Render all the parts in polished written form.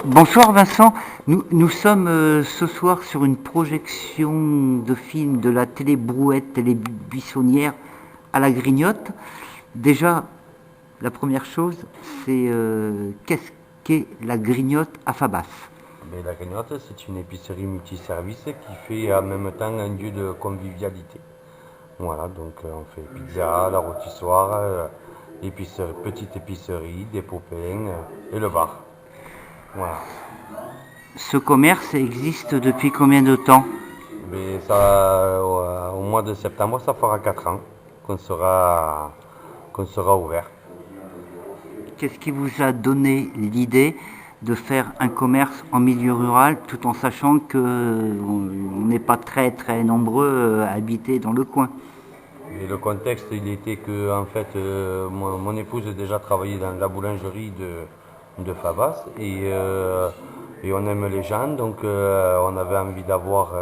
Bonsoir Vincent, nous sommes ce soir sur une projection de film de la télé Brouette, télé buissonnière à la Grignotte. Déjà, la première chose, c'est qu'est-ce qu'est la Grignotte à Fabas? Mais la Grignotte, c'est une épicerie multiservice qui fait en même temps un lieu de convivialité. Voilà, donc on fait pizza, la rôtissoire, petite épicerie, des pots pains et le bar. Voilà. Ce commerce existe depuis combien de temps? Mais ça, au mois de septembre, ça fera 4 ans qu'on sera ouvert. Qu'est-ce qui vous a donné l'idée de faire un commerce en milieu rural tout en sachant qu'on n'est pas très très nombreux à habiter dans le coin? Et le contexte, il était que, en fait, mon épouse a déjà travaillé dans la boulangerie de Favas et on aime les gens, donc on avait envie d'avoir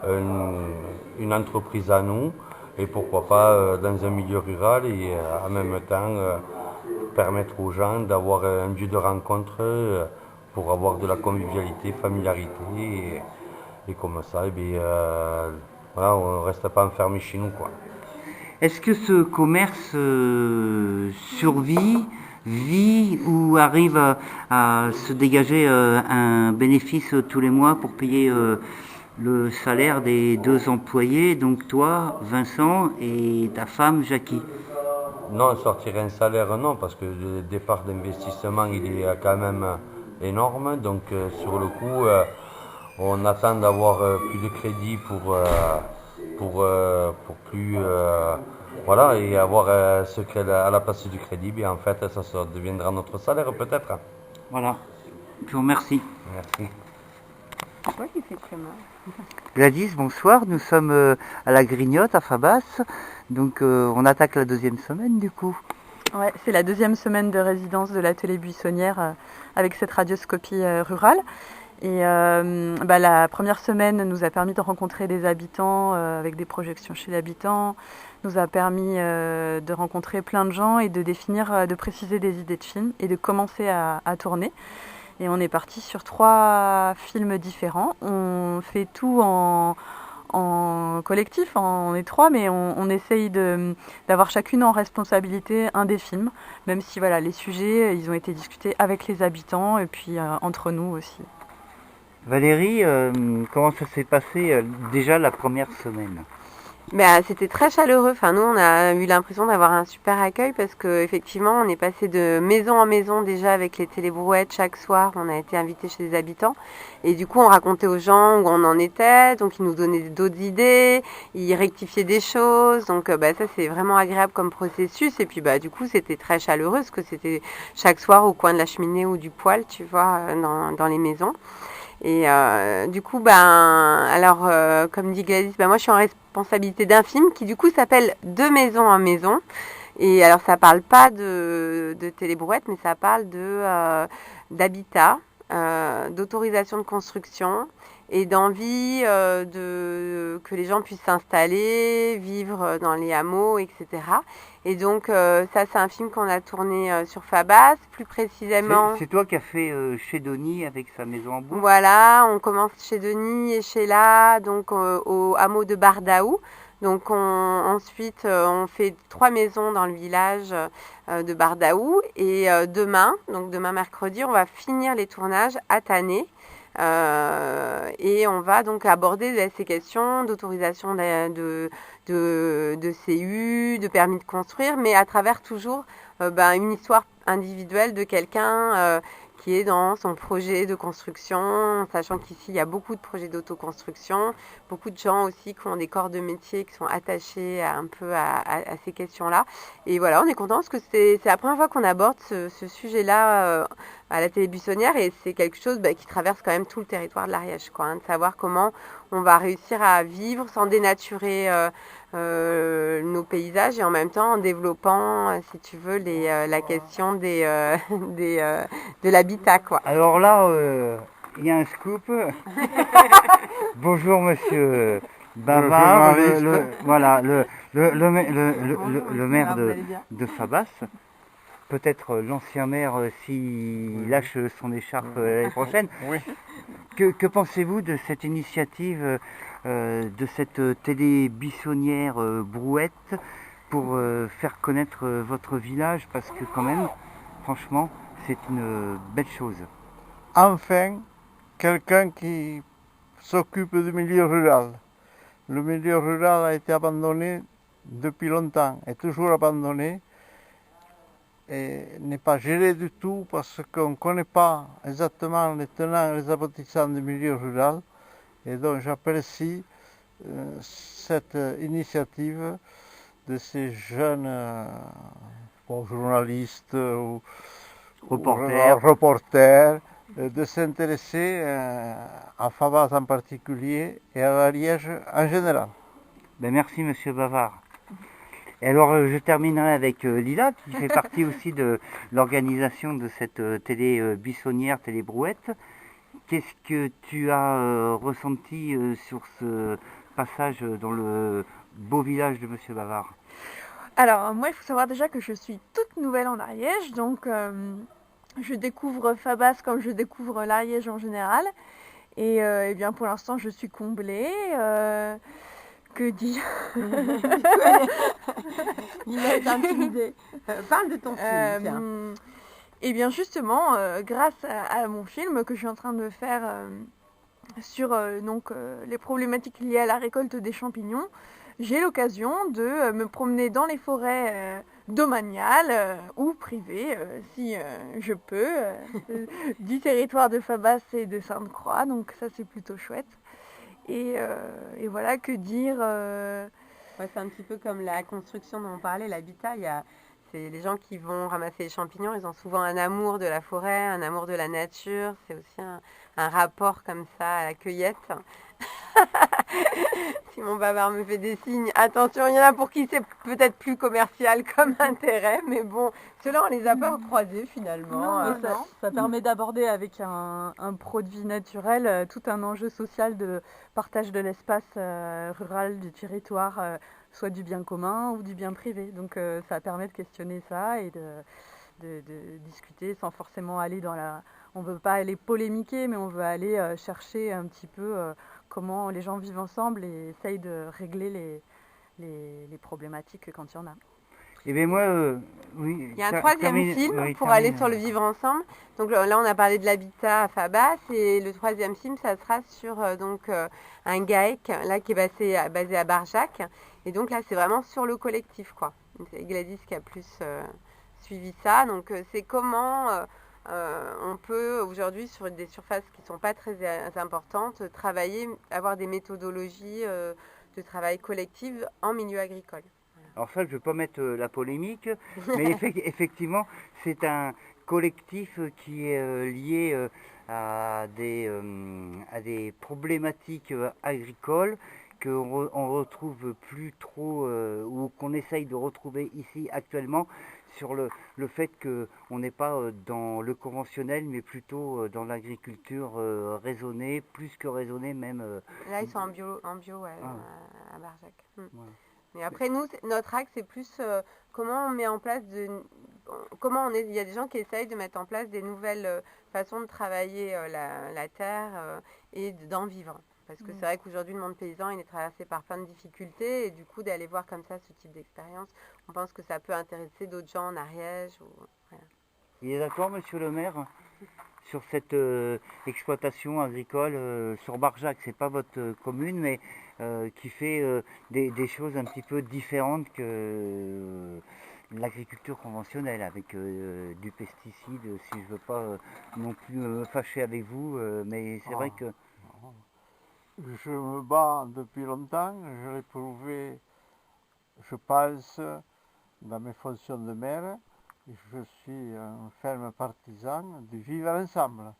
une entreprise à nous et pourquoi pas dans un milieu rural et en même temps permettre aux gens d'avoir un lieu de rencontre pour avoir de la convivialité, familiarité et comme ça, et bien, voilà, on ne reste pas enfermé chez nous, quoi. Est-ce que ce commerce survit, vit ou arrive à se dégager un bénéfice tous les mois pour payer le salaire des deux employés, donc toi, Vincent, et ta femme, Jackie? Non, sortir un salaire, non, parce que le départ d'investissement, il est quand même énorme. Donc, sur le coup, on attend d'avoir plus de crédit pour plus, voilà, et avoir ce qu'elle a à la place du crédit. Bien, en fait, ça deviendra notre salaire, peut-être. Voilà. Je vous remercie. Merci. Oui, effectivement. Gladys, bonsoir. Nous sommes à la Grignotte, à Fabas. Donc, on attaque la deuxième semaine, du coup. Ouais, c'est la deuxième semaine de résidence de l'atelier buissonnière avec cette radioscopie rurale. Et la première semaine nous a permis de rencontrer des habitants avec des projections chez l'habitant, nous a permis de rencontrer plein de gens et de définir, de préciser des idées de films et de commencer à tourner. Et on est parti sur 3 films différents. On fait tout en collectif, on est 3, mais on essaye d'avoir chacune en responsabilité un des films, même si voilà, les sujets, ils ont été discutés avec les habitants et puis entre nous aussi. Valérie, comment ça s'est passé déjà la première semaine? C'était très chaleureux. Enfin, nous, on a eu l'impression d'avoir un super accueil parce que effectivement, on est passé de maison en maison déjà avec les télébrouettes. Chaque soir, on a été invité chez des habitants et du coup, on racontait aux gens où on en était. Donc, ils nous donnaient d'autres idées, ils rectifiaient des choses. Donc, ça, c'est vraiment agréable comme processus. Et puis, du coup, c'était très chaleureux parce que c'était chaque soir au coin de la cheminée ou du poêle, tu vois, dans les maisons. Et du coup, comme dit Gladys, moi je suis en responsabilité d'un film qui du coup s'appelle De maison en maison. Et alors ça parle pas de télébrouette, mais ça parle d'habitat, d'autorisation de construction et d'envie que les gens puissent s'installer, vivre dans les hameaux, etc. Et donc ça c'est un film qu'on a tourné sur Fabas, plus précisément. C'est toi qui as fait chez Denis avec sa maison en bois? Voilà, on commence chez Denis et chez La, donc au hameau de Bardaou. Donc ensuite on fait 3 maisons dans le village de Bardaou et demain mercredi, on va finir les tournages à Tané. Et on va donc aborder ces questions d'autorisation de CU, de permis de construire, mais à travers toujours une histoire individuelle de quelqu'un qui est dans son projet de construction, sachant qu'ici il y a beaucoup de projets d'autoconstruction, beaucoup de gens aussi qui ont des corps de métier qui sont attachés un peu à ces questions-là. Et voilà, on est content parce que c'est la première fois qu'on aborde ce sujet-là à la télé buissonnière et c'est quelque chose qui traverse quand même tout le territoire de l'Ariège, de savoir comment on va réussir à vivre sans dénaturer nos paysages et en même temps en développant, si tu veux, la question de l'habitat, quoi. Alors là, il y a un scoop. Bonjour Monsieur Bavard, le maire de Fabas. peut-être l'ancien maire s'il lâche son écharpe l'année prochaine. Oui. Que pensez-vous de cette initiative, de cette télé buissonnière Brouette pour faire connaître votre village? Parce que quand même, franchement, c'est une belle chose. Enfin, quelqu'un qui s'occupe du milieu rural. Le milieu rural a été abandonné depuis longtemps, est toujours abandonné et n'est pas géré du tout parce qu'on ne connaît pas exactement les tenants et les aboutissants du milieu rural. Et donc j'apprécie cette initiative de ces jeunes journalistes ou reporters de s'intéresser à Fabas en particulier et à l'Ariège en général. Ben merci Monsieur Bavard. Et alors je terminerai avec Lila qui fait partie aussi de l'organisation de cette télé buissonnière, télé Brouette. Qu'est-ce que tu as ressenti sur ce passage dans le beau village de Monsieur Bavard? Alors moi il faut savoir déjà que je suis toute nouvelle en Ariège, donc je découvre Fabas comme je découvre l'Ariège en général. Et bien pour l'instant je suis comblée. Que dire? Il est intimidé. Parle de ton film, tiens. Et bien justement, grâce à mon film que je suis en train de faire sur les problématiques liées à la récolte des champignons, j'ai l'occasion de me promener dans les forêts domaniales ou privées, si je peux, du territoire de Fabas et de Sainte-Croix, donc ça c'est plutôt chouette. Et voilà, que dire Ouais, c'est un petit peu comme la construction dont on parlait, l'habitat. C'est les gens qui vont ramasser les champignons, ils ont souvent un amour de la forêt, un amour de la nature. C'est aussi un rapport comme ça à la cueillette. Simon Bavard me fait des signes. Attention, il y en a pour qui c'est peut-être plus commercial comme intérêt, mais bon, ceux-là on les a pas croisés finalement. Non, ça permet d'aborder avec un produit naturel tout un enjeu social de partage de l'espace rural du territoire, soit du bien commun ou du bien privé. Donc ça permet de questionner ça et de discuter sans forcément aller dans la... On ne veut pas aller polémiquer, mais on veut aller chercher un petit peu comment les gens vivent ensemble et essayent de régler les problématiques quand il y en a. Eh bien moi, oui. Il y a un troisième film pour aller sur le vivre ensemble. Donc là, on a parlé de l'habitat à Fabas et le troisième film, ça sera sur un GAEC là qui est basé à Barjac. Et donc là, c'est vraiment sur le collectif, quoi. C'est Gladys qui a plus suivi ça. Donc c'est comment on peut aujourd'hui sur des surfaces qui ne sont pas très importantes travailler, avoir des méthodologies de travail collectif en milieu agricole. Alors ça, je ne veux pas mettre la polémique, mais effectivement, c'est un collectif qui est lié à des problématiques agricoles qu'on retrouve plus trop, ou qu'on essaye de retrouver ici actuellement, sur le fait qu'on n'est pas dans le conventionnel, mais plutôt dans l'agriculture raisonnée, plus que raisonnée même. Là, ils sont en bio ouais, à Barjac. Ouais. Mais après, nous, notre axe, c'est plus comment on met en place il y a des gens qui essayent de mettre en place des nouvelles façons de travailler la terre et d'en vivre. Parce que c'est vrai qu'aujourd'hui, le monde paysan, il est traversé par plein de difficultés. Et du coup, d'aller voir comme ça ce type d'expérience, on pense que ça peut intéresser d'autres gens en Ariège. Voilà. Il est d'accord, monsieur le maire, sur cette exploitation agricole sur Barjac? C'est pas votre commune, mais qui fait des choses un petit peu différentes que l'agriculture conventionnelle, avec du pesticide, si je veux pas non plus me fâcher avec vous, mais c'est vrai que... Je me bats depuis longtemps, je l'ai prouvé, je pense, dans mes fonctions de maire. Je suis un ferme partisan de vivre ensemble.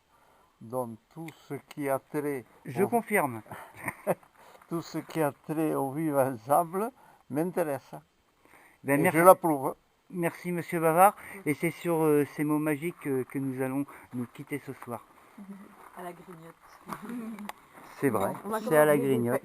Donc tout ce qui a trait... Je confirme. Tout ce qui a trait au vivre ensemble m'intéresse. Ben, merci. Je l'approuve. Merci monsieur Bavard. Et c'est sur ces mots magiques que nous allons nous quitter ce soir. À la grignote. C'est vrai, c'est à la grignote.